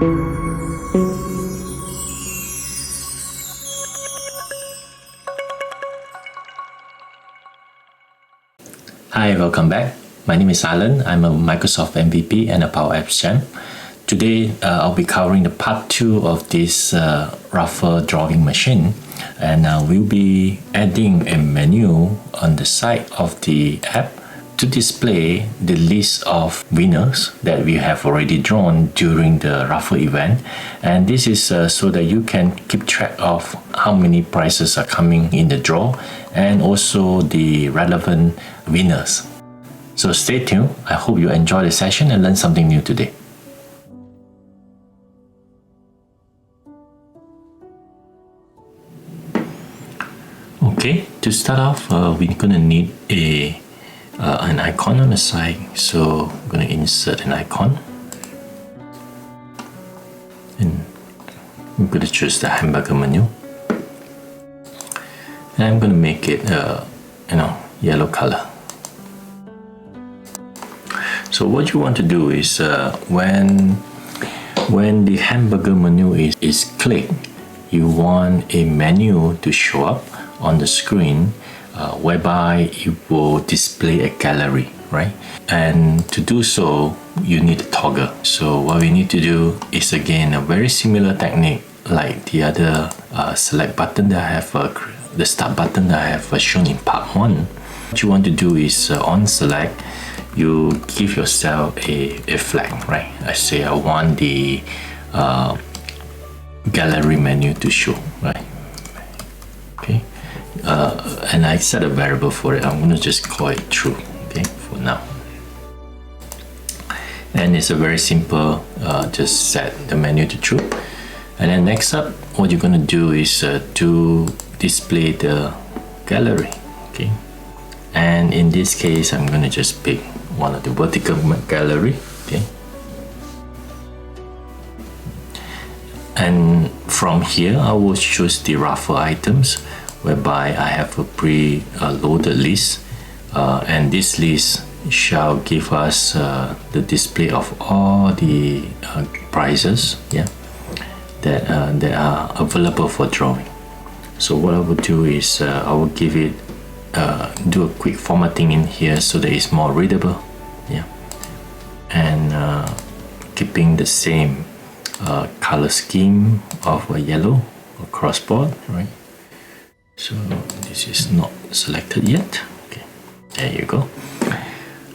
Hi, welcome back. My name is Alan. I'm a Microsoft MVP and a Power Apps champ. Today, I'll be covering the part 2 of this Raffle Drawing Machine, and we'll be adding a menu on the side of the app to display the list of winners that we have already drawn during the Raffle event. And this is so that you can keep track of how many prizes are coming in the draw and also the relevant winners. So stay tuned. I hope you enjoy the session and learn something new today. Okay, to start off, we're gonna need an icon on the side. So I'm gonna insert an icon, and I'm gonna choose the hamburger menu, and I'm gonna make it yellow color. So what you want to do is when the hamburger menu is clicked, you want a menu to show up on the screen whereby it will display a gallery, right? And to do so, you need a toggle. So what we need to do is again a very similar technique like the other select button that I have, the start button that I have shown in part 1. What you want to do is on select, you give yourself a flag, right? I say I want the gallery menu to show, right? Okay, and I set a variable for it. I'm going to just call it true, okay, for now. And it's a very simple, just set the menu to true. And then next up, what you're going to do is to display the gallery, okay? And in this case, I'm going to just pick one of the vertical gallery, okay? And from here, I will choose the raffle items, whereby I have a pre-loaded list, and this list shall give us the display of all the prizes, yeah, that are available for drawing. So what I will do is I will give it do a quick formatting in here so that it's more readable, yeah, and keeping the same color scheme of a yellow across board, right? So this is not selected yet. Okay, there you go.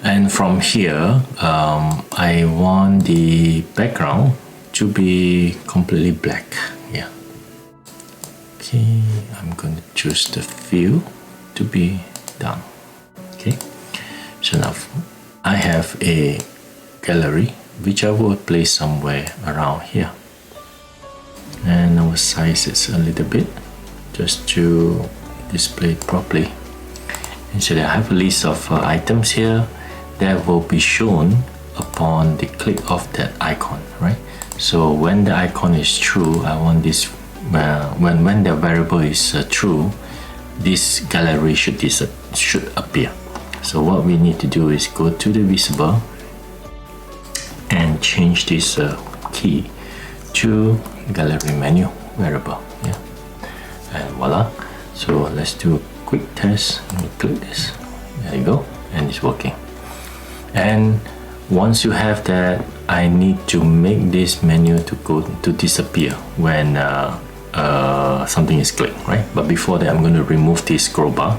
And from here, I want the background to be completely black, yeah. Okay, I'm going to choose the fill to be done. Okay, so now I have a gallery which I will place somewhere around here, and our size is a little bit just to display it properly. And so I have a list of items here that will be shown upon the click of that icon, right? So when the icon is true, I want this when the variable is true, this gallery should appear. So what we need to do is go to the visible and change this key to gallery menu variable, yeah, and voila. So let's do a quick test. Let me click this, there you go, and it's working. And once you have that, I need to make this menu to disappear when something is clicked, right? But before that, I'm going to remove this scroll bar,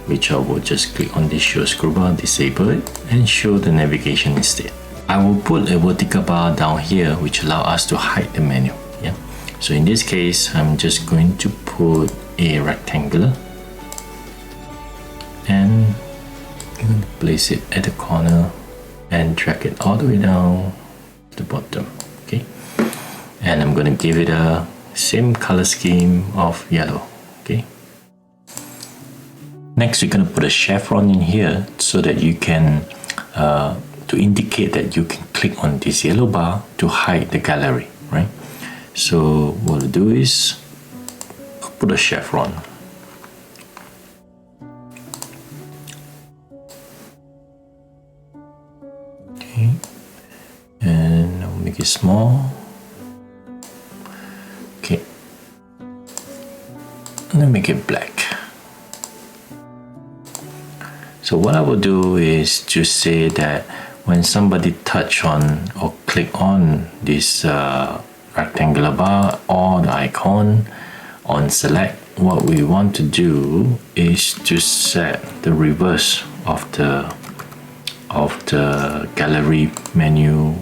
which I will just click on this show scroll bar, disable it, and show the navigation instead. I will put a vertical bar down here which allow us to hide the menu, yeah. So in this case, I'm just going to put a rectangular, and I'm going to place it at the corner and drag it all the way down to the bottom, okay. And I'm going to give it a same color scheme of yellow, okay. Next, we're going to put a chevron in here so that you can to indicate that you can click on this yellow bar to hide the gallery, right? So what I'll do is put a chevron. Okay, and I'll make it small to make it black. So what I will do is to say that when somebody touch on or click on this rectangular bar or the icon on select, what we want to do is to set the reverse of the gallery menu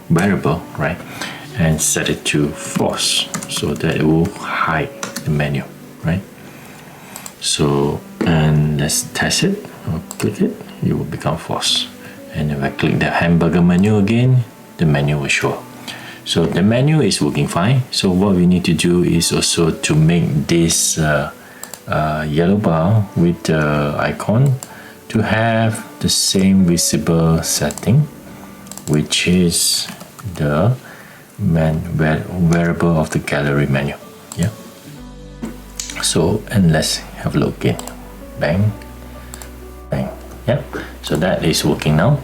variable, right? And set it to false so that it will hide the menu, right? So, and let's test it. I'll click it, it will become false. And if I click the hamburger menu again, the menu will show up. So the menu is working fine. So what we need to do is also to make this yellow bar with the icon to have the same visible setting, which is the variable of the gallery menu. Yeah. So, and let's have a look again. Bang, bang. Yeah. So that is working now.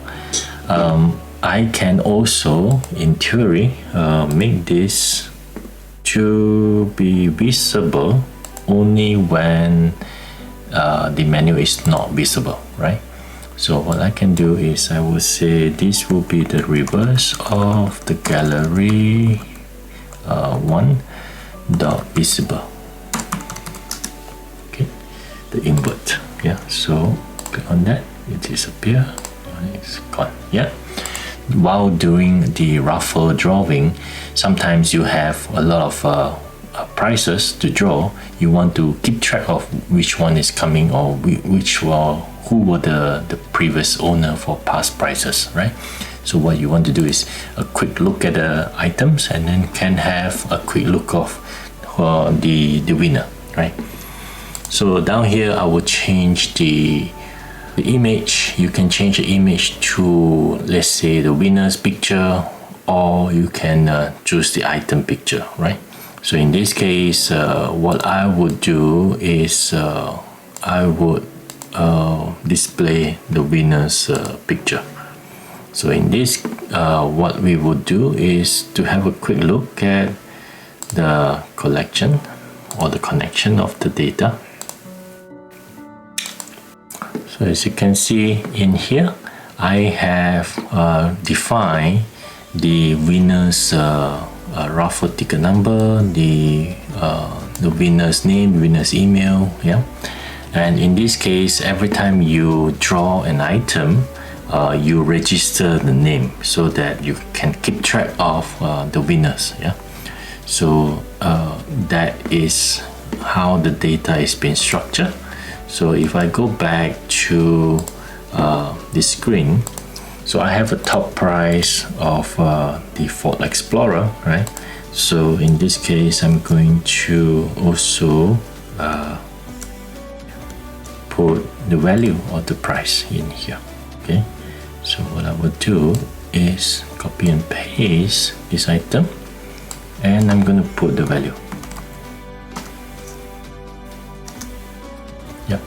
I can also, in theory, make this to be visible only when the menu is not visible, right? So what I can do is I will say this will be the reverse of the gallery one dot visible. Okay, the invert. Yeah, so click on that, it disappear. It's gone. Yeah. While doing the raffle drawing, sometimes you have a lot of prices to draw. You want to keep track of which one is coming or who were the previous owner for past prices, right? So what you want to do is a quick look at the items and then can have a quick look of the winner, right? So down here I will change the image. You can change the image to, let's say, the winner's picture, or you can choose the item picture, right? So in this case, what I would do is I would display the winner's picture. So in this, what we would do is to have a quick look at the collection or the connection of the data. So as you can see in here, I have defined the winner's raffle ticket number, the winner's name, winner's email, yeah. And in this case, every time you draw an item, you register the name so that you can keep track of the winners, yeah. So that is how the data is being structured. So if I go back to the screen, so I have a top price of the Ford Explorer, right? So in this case, I'm going to also put the value of the price in here. Okay, so what I will do is copy and paste this item, and I'm going to put the value. Yep.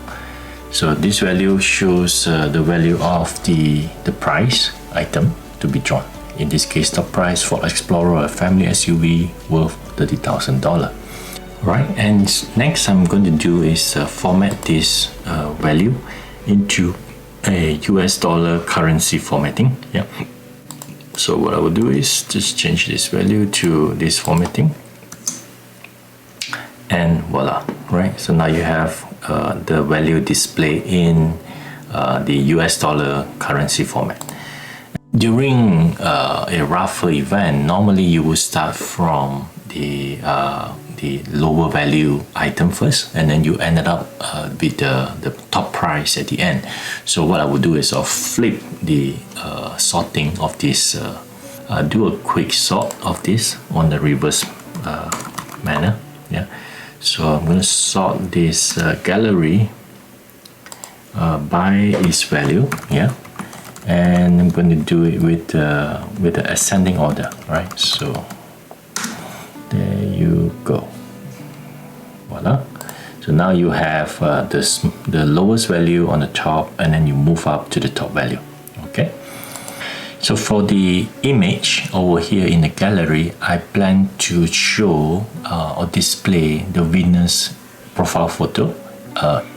So this value shows the value of the price item to be drawn. In this case, top price for Explorer, a family SUV worth $30,000. Right, and next I'm going to do is format this value into a US dollar currency formatting. Yeah. So what I will do is just change this value to this formatting, and voila. Right. So now you have the value display in the US dollar currency format. During a raffle event, normally you will start from the lower value item first, and then you ended up with the top price at the end. So what I will do is I'll flip the sorting of this, do a quick sort of this on the reverse manner. Yeah. So I'm going to sort this gallery by its value. Yeah. And I'm going to do it with the ascending order, right? So there you go. Voila. So now you have the lowest value on the top, and then you move up to the top value. Okay. So for the image over here in the gallery, I plan to show or display the winner's profile photo.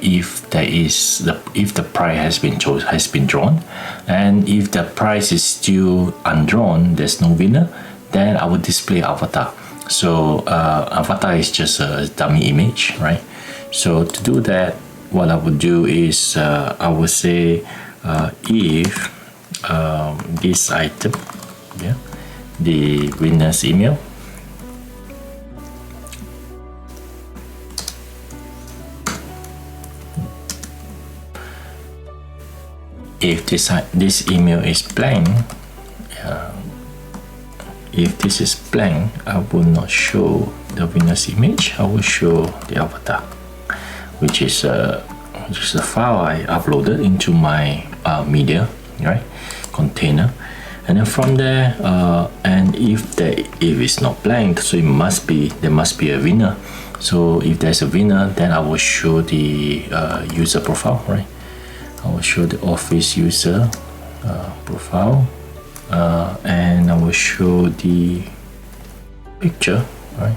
If the price has been drawn, and if the price is still undrawn, there's no winner, then I would display avatar. So avatar is just a dummy image, right? So to do that, what I would do is I would say if this item, yeah, the winner's email, if this email is blank, if this is blank, I will not show the winner's image. I will show the avatar, which is a file I uploaded into my media, right, container. And then from there, and if it's not blank, so there must be a winner. So if there's a winner, then I will show the user profile, right? I will show the office user profile, and I will show the picture, right?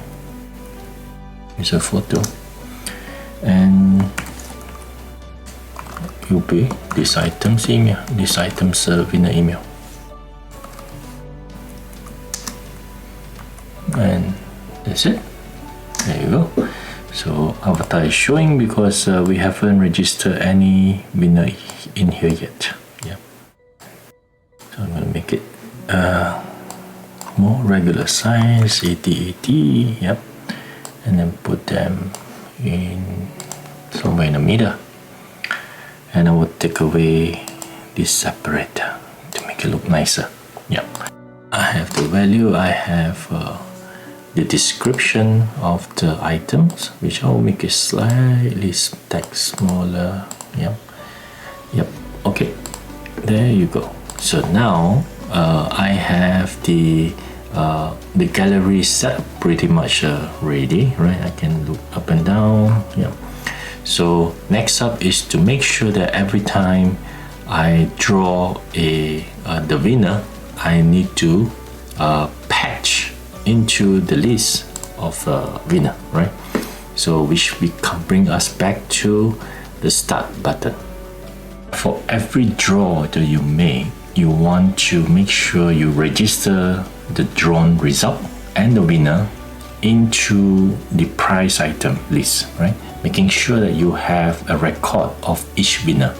User photo, and it will be this item's email, this item's winner email, and that's it. There you go. So avatar is showing because we haven't registered any winner in here yet. Yeah. So I'm gonna make it more regular size, 80. Yep. And then put them in somewhere in the middle. And I will take away this separator to make it look nicer. Yeah. I have the value. I have the description of the items, which I'll make it slightly text smaller. Yep. Okay, there you go. So now I have the gallery set pretty much ready, right? I can look up and down. Yeah. So next up is to make sure that every time I draw the winner, I need to patch into the list of winner, right? So which we can bring us back to the start button. For every draw that you make, you want to make sure you register the drawn result and the winner into the prize item list, right? Making sure that you have a record of each winner.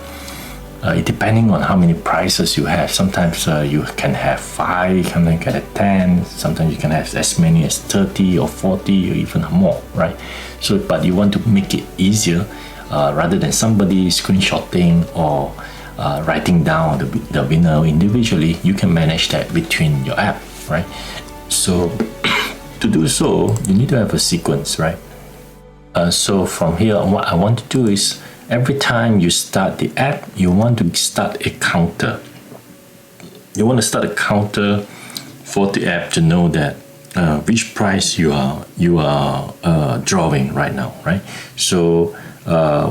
Depending on how many prizes you have, sometimes you can have 5, sometimes you can have 10, sometimes you can have as many as 30 or 40 or even more, right? So, but you want to make it easier rather than somebody screenshotting or writing down the winner individually. You can manage that between your app, right? So to do so, you need to have a sequence, right? So from here, what I want to do is every time you start the app, you want to start a counter. You want to start a counter for the app to know that which price you are drawing right now, right? So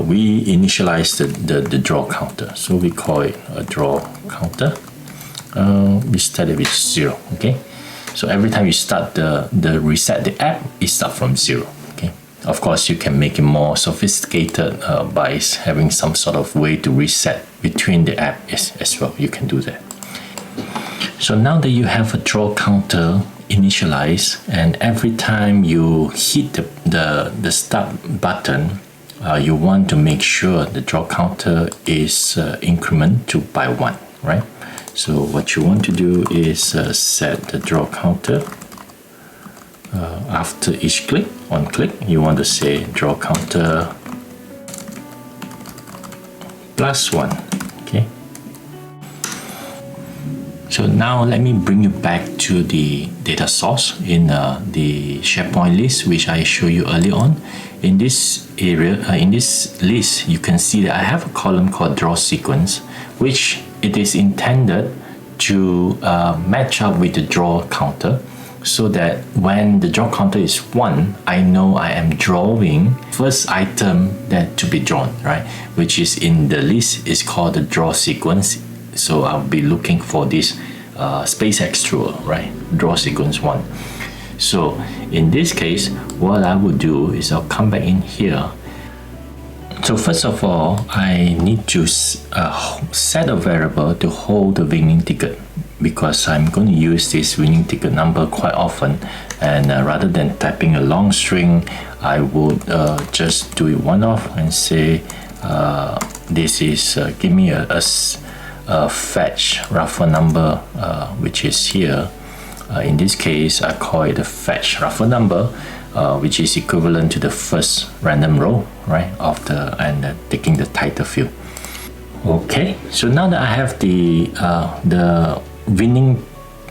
we initialize the draw counter. So we call it a draw counter. We start it with 0. Okay. So every time you start the reset the app, it starts from 0. Okay. Of course, you can make it more sophisticated by having some sort of way to reset between the app as well. You can do that. So now that you have a draw counter initialized, and every time you hit the start button, you want to make sure the draw counter is incremented by 1, right? So what you want to do is set the draw counter. After each click, you want to say draw counter +1. Okay. So now let me bring you back to the data source in the SharePoint list, which I showed you earlier on. In this area, in this list, you can see that I have a column called draw sequence, which it is intended to match up with the draw counter, so that when the draw counter is 1, I know I am drawing first item that to be drawn, right? Which is in the list is called the draw sequence. So I'll be looking for this SpaceX tool, right? Draw sequence 1. So in this case, what I would do is I'll come back in here So first of all, I need to set a variable to hold the winning ticket, because I'm going to use this winning ticket number quite often, and rather than typing a long string, I would just do it one-off and say this is give me a fetch raffle number, which is here. In this case, I call it a fetch raffle number, which is equivalent to the first random row, right, of and taking the title field. Okay, so now that I have the winning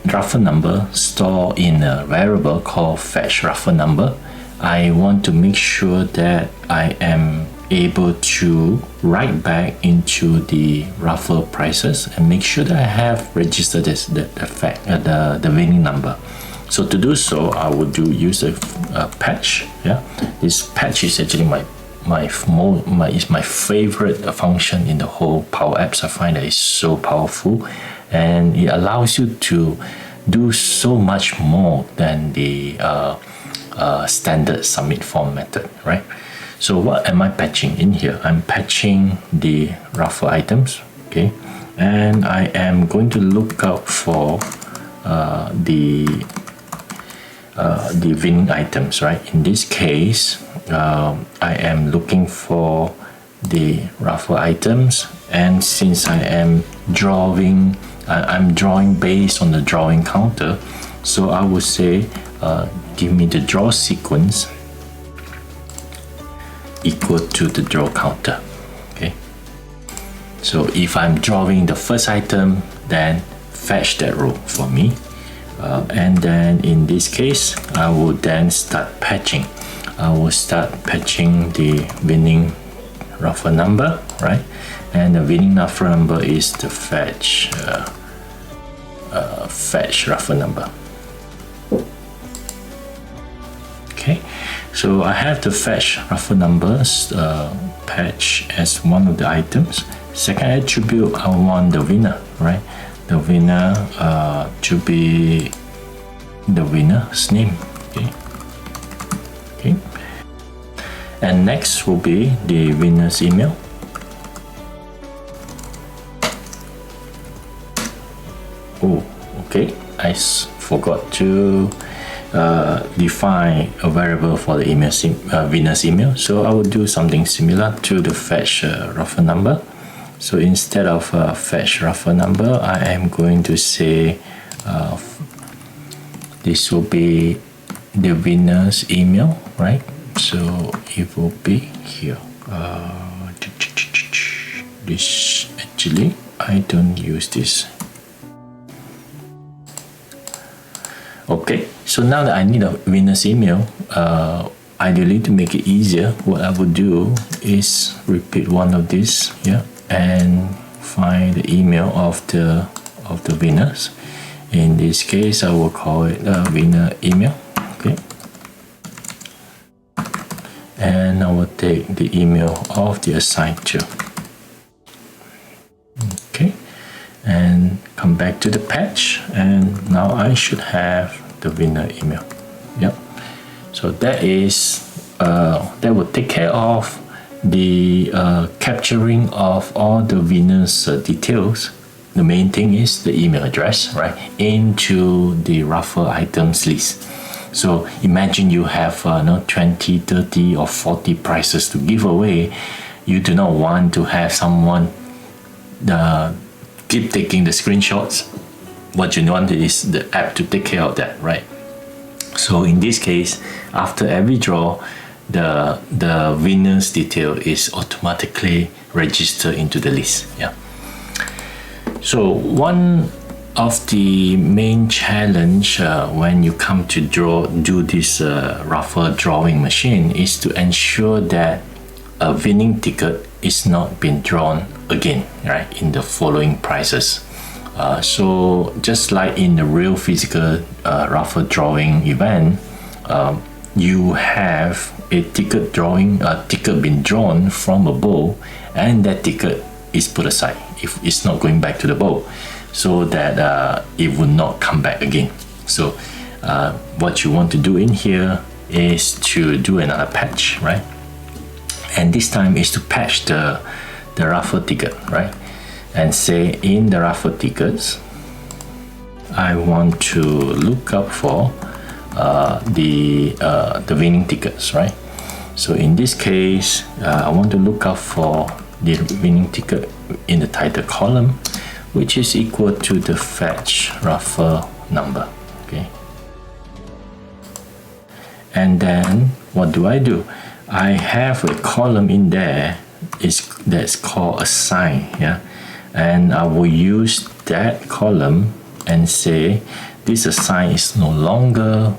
raffle number stored in a variable called fetch raffle number, I want to make sure that I am able to write back into the raffle prices and make sure that I have registered the winning number. So to do so, I would use a patch. Yeah, this patch is actually my favorite function in the whole Power Apps. I find that it's so powerful, and it allows you to do so much more than the standard submit form method, right? So what am I patching in here? I'm patching the raffle items, okay, and I am going to look out for the winning items, right? In this case, I am looking for the raffle items, and since I am drawing, I'm drawing based on the drawing counter, so I would say give me the draw sequence equal to the draw counter. Okay, so if I'm drawing the first item, then fetch that row for me, and then in this case I will then start patching. I will start patching the winning raffle number, right? And the winning raffle number is the fetch raffle number. Okay, so I have the fetch raffle numbers patch as one of the items. Second attribute, I want the winner, right? The winner to be the winner's name. Okay. And next will be the winner's email. Oh, okay, I forgot to define a variable for the winner's email, so I will do something similar to the fetch raffle number. So instead of fetch raffle number, I am going to say this will be the winner's email, right? So it will be here. This actually I don't use this. Okay, so now that I need a winner's email, ideally to make it easier, what I would do is repeat one of these, yeah, and find the email of the winners. In this case, I will call it a winner email. Okay, and I will take the email of the assigned to. Okay, and come back to the patch, and now I should have the winner email. Yep. So that is that will take care of the capturing of all the winner's details. The main thing is the email address, right, into the raffle items list. So imagine you have 20, 30 or 40 prizes to give away. You do not want to have someone keep taking the screenshots. What you want is the app to take care of that, right? So in this case, after every draw, the winner's detail is automatically registered into the list. Yeah. So one of the main challenge when you come to do this Raffle Drawing Machine is to ensure that a winning ticket is not being drawn again, right, in the following prizes. So just like in the real physical raffle drawing event, you have a ticket being drawn from a bowl, and that ticket is put aside if it's not going back to the bowl, so that it will not come back again. So what you want to do in here is to do another patch, right? and this time is to patch the raffle ticket, right? And say in the raffle tickets, I want to look up for the winning tickets, right? So in this case, I want to look up for the winning ticket in the title column, which is equal to the fetch raffle number. Okay. And then what do? I have a column in there that's called assign, yeah, and I will use that column and say this assign is no longer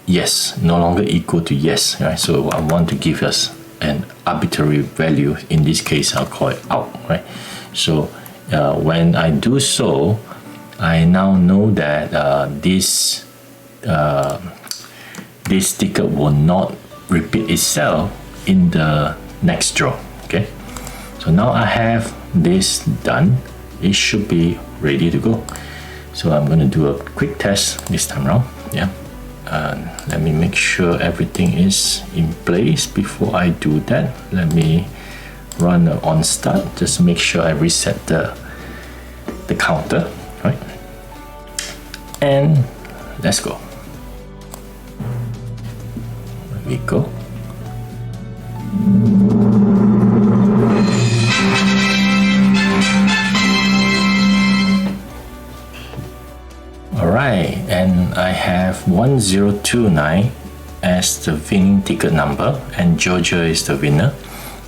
equal to yes, right? So I want to give us an arbitrary value. In this case, I'll call it out, right? So when I do so, I now know that this ticket will not repeat itself in the next draw. Okay, so now I have this done. It should be ready to go. So I'm going to do a quick test this time around. Yeah, let me make sure everything is in place before I do that. Let me run an on start, just make sure I reset the counter, right? And let's go. There we go. Alright, and I have 1029 as the winning ticket number, and Georgia is the winner.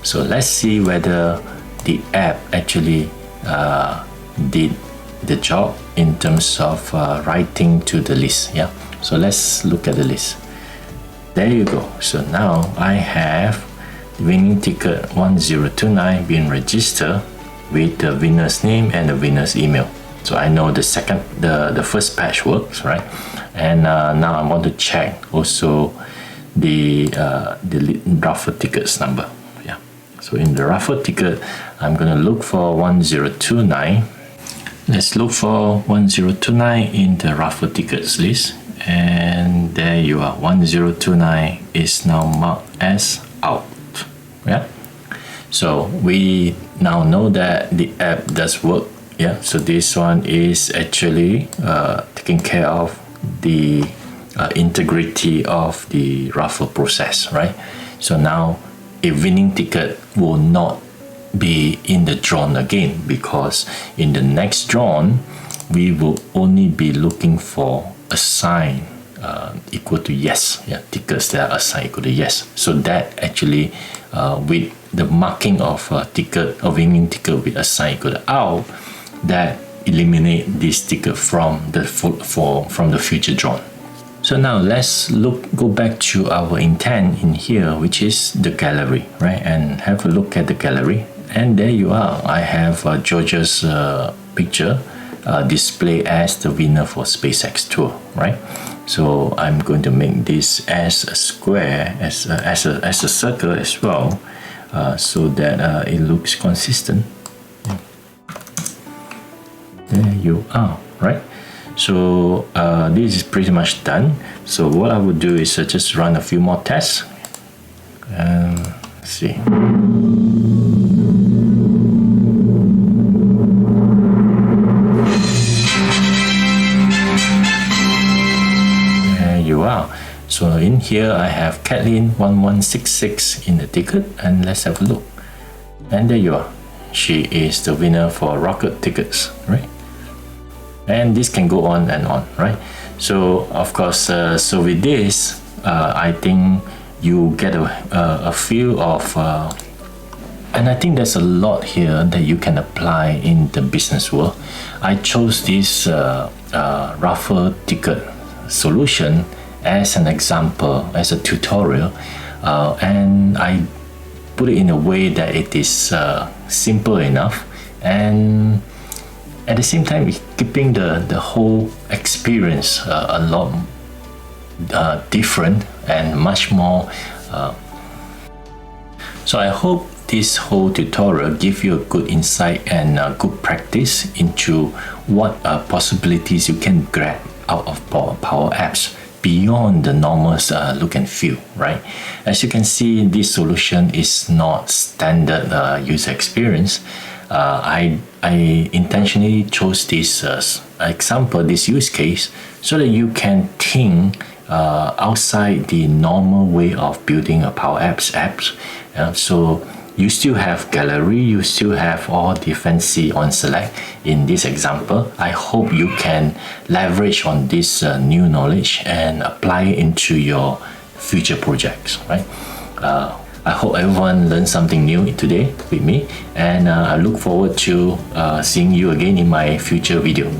So let's see whether the app actually did the job in terms of writing to the list. Yeah, so let's look at the list. There you go. So now I have the winning ticket 1029 being registered with the winner's name and the winner's email. So I know the first patch works, right? And now I want to check also the raffle tickets number. Yeah. So in the raffle ticket, I'm gonna look for 1029. Let's look for 1029 in the raffle tickets list, and there you are. 1029 is now marked as out. Yeah. So we now know that the app does work. Yeah. So this one is actually taking care of the integrity of the raffle process, right? So now a winning ticket will not be in the drawn again, because in the next drawn we will only be looking for a sign equal to yes. Yeah, tickets that are assigned equal to yes. So that actually with the marking of a ticket, a winning ticket with a sign equal to out, that eliminate this ticket from the future drawn. So now let's go back to our intent in here, which is the gallery, right? And have a look at the gallery. And there you are. I have Georgia's picture displayed as the winner for SpaceX tour, right? So I'm going to make this as a square, as a circle as well, so that it looks consistent. There you are, right? So this is pretty much done. So what I would do is just run a few more tests. Let's see. There you are. So in here I have Kathleen 1166 in the ticket, and let's have a look. And there you are. She is the winner for rocket tickets, right? And this can go on and on, right? So of course, so with this, I think you get a feel of, and I think there's a lot here that you can apply in the business world. I chose this raffle ticket solution as an example, as a tutorial, and I put it in a way that it is simple enough, and at the same time keeping the whole experience a lot different and much more. So I hope this whole tutorial give you a good insight and good practice into what possibilities you can grab out of Power Apps beyond the normal look and feel, right? As you can see, this solution is not standard user experience. I intentionally chose this example, this use case, so that you can think outside the normal way of building a Power Apps. So you still have gallery, you still have all the fancy on select in this example. I hope you can leverage on this new knowledge and apply it into your future projects, right? I hope everyone learned something new today with me, and I look forward to seeing you again in my future video.